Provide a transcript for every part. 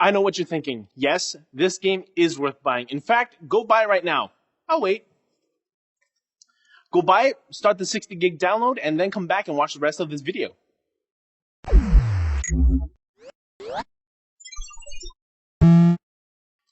I know what you're thinking. Yes, this game is worth buying. In fact, go buy it right now. I'll wait. Go buy it, start the 60 gig download, and then come back and watch the rest of this video.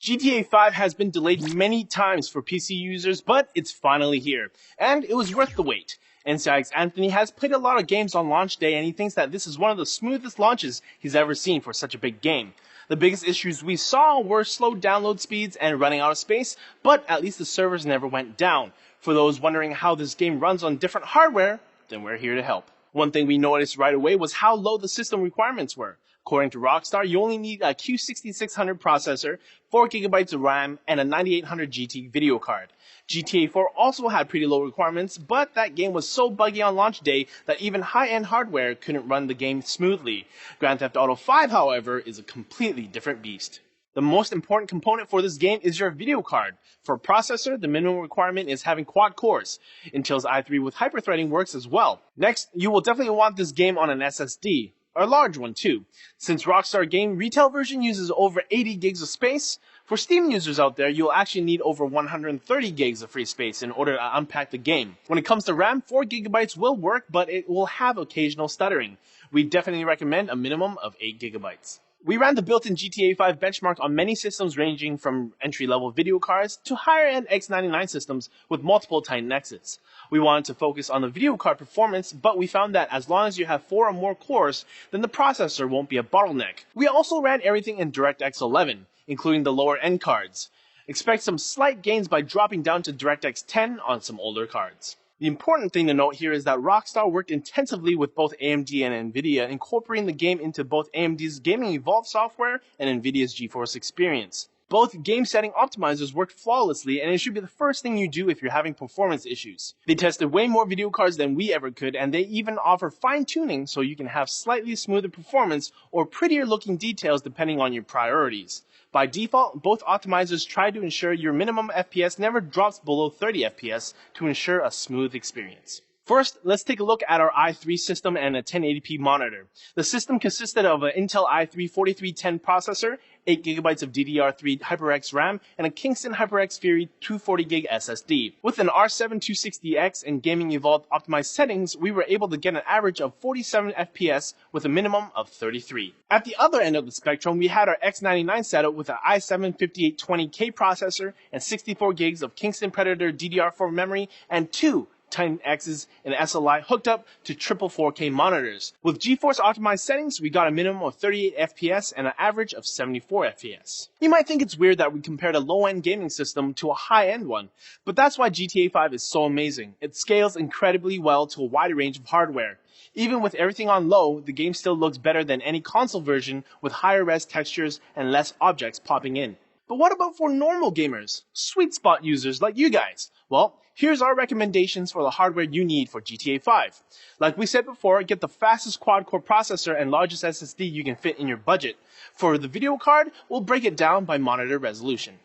GTA 5 has been delayed many times for PC users, but it's finally here, and it was worth the wait. NCIX Anthony has played a lot of games on launch day, and he thinks that this is one of the smoothest launches he's ever seen for such a big game. The biggest issues we saw were slow download speeds and running out of space, but at least the servers never went down. For those wondering how this game runs on different hardware, then we're here to help. One thing we noticed right away was how low the system requirements were. According to Rockstar, you only need a Q6600 processor, 4GB of RAM, and a 9800 GT video card. GTA 4 also had pretty low requirements, but that game was so buggy on launch day that even high-end hardware couldn't run the game smoothly. Grand Theft Auto 5, however, is a completely different beast. The most important component for this game is your video card. For a processor, the minimum requirement is having quad cores. Intel's i3 with hyperthreading works as well. Next, you will definitely want this game on an SSD. A large one too. Since Rockstar Game retail version uses over 80 gigs of space, for Steam users out there, you'll actually need over 130 gigs of free space in order to unpack the game. When it comes to RAM, 4GB will work, but it will have occasional stuttering. We definitely recommend a minimum of 8GB. We ran the built-in GTA 5 benchmark on many systems ranging from entry-level video cards to higher-end X99 systems with multiple Titan X's. We wanted to focus on the video card performance, but we found that as long as you have 4 or more cores, then the processor won't be a bottleneck. We also ran everything in DirectX 11, including the lower-end cards. Expect some slight gains by dropping down to DirectX 10 on some older cards. The important thing to note here is that Rockstar worked intensively with both AMD and Nvidia, incorporating the game into both AMD's Gaming Evolved software and Nvidia's GeForce Experience. Both game setting optimizers worked flawlessly, and it should be the first thing you do if you're having performance issues. They tested way more video cards than we ever could, and they even offer fine-tuning so you can have slightly smoother performance or prettier looking details depending on your priorities. By default, both optimizers try to ensure your minimum FPS never drops below 30 FPS to ensure a smooth experience. First, let's take a look at our i3 system and a 1080p monitor. The system consisted of an Intel i3 4310 processor, 8GB of DDR3 HyperX RAM, and a Kingston HyperX Fury 240GB SSD. With an R7 260X and Gaming Evolved optimized settings, we were able to get an average of 47 FPS with a minimum of 33. At the other end of the spectrum, we had our X99 setup with an i7 5820K processor and 64GB of Kingston Predator DDR4 memory and 2 Titan X's and SLI hooked up to triple 4K monitors. With GeForce optimized settings, we got a minimum of 38 FPS and an average of 74 FPS. You might think it's weird that we compared a low-end gaming system to a high-end one, but that's why GTA 5 is so amazing. It scales incredibly well to a wide range of hardware. Even with everything on low, the game still looks better than any console version with higher res textures and less objects popping in. But what about for normal gamers, sweet spot users like you guys? Well, here's our recommendations for the hardware you need for GTA 5. Like we said before, get the fastest quad-core processor and largest SSD you can fit in your budget. For the video card, we'll break it down by monitor resolution.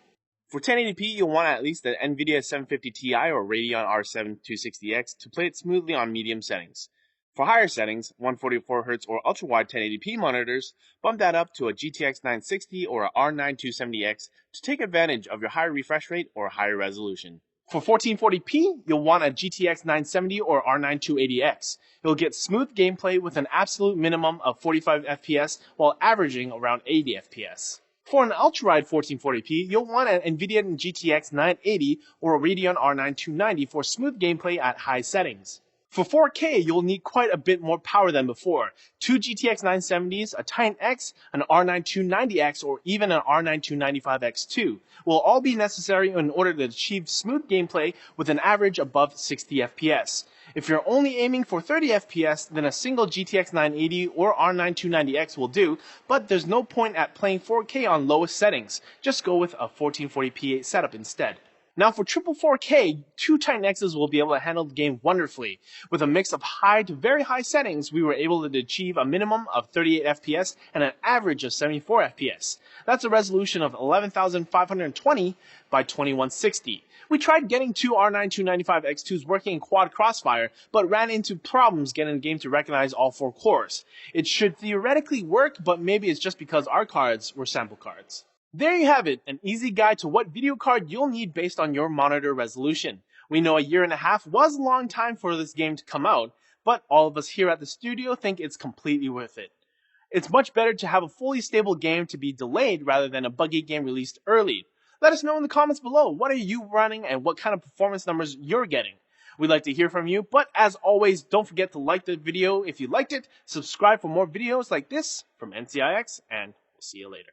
For 1080p, you'll want at least an NVIDIA 750 Ti or Radeon R7 260X to play it smoothly on medium settings. For higher settings, 144Hz or ultra-wide 1080p monitors, bump that up to a GTX 960 or a R9 270X to take advantage of your higher refresh rate or higher resolution. For 1440p, you'll want a GTX 970 or R9 280X. You'll get smooth gameplay with an absolute minimum of 45 FPS while averaging around 80 FPS. For an ultra-wide 1440p, you'll want an NVIDIA GTX 980 or a Radeon R9 290 for smooth gameplay at high settings. For 4K, you'll need quite a bit more power than before. 2 GTX 970s, a Titan X, an R9 290X, or even an R9 295X2 will all be necessary in order to achieve smooth gameplay with an average above 60 FPS. If you're only aiming for 30 FPS, then a single GTX 980 or R9 290X will do, but there's no point at playing 4K on lowest settings. Just go with a 1440p setup instead. Now for triple 4K, two Titan X's will be able to handle the game wonderfully. With a mix of high to very high settings, we were able to achieve a minimum of 38 FPS and an average of 74 FPS. That's a resolution of 11,520 by 2160. We tried getting two R9 295 X2s working in quad crossfire, but ran into problems getting the game to recognize all four cores. It should theoretically work, but maybe it's just because our cards were sample cards. There you have it, an easy guide to what video card you'll need based on your monitor resolution. We know a year and a half was a long time for this game to come out, but all of us here at the studio think it's completely worth it. It's much better to have a fully stable game to be delayed rather than a buggy game released early. Let us know in the comments below, what are you running and what kind of performance numbers you're getting. We'd like to hear from you, but as always, don't forget to like the video if you liked it, subscribe for more videos like this from NCIX, and we'll see you later.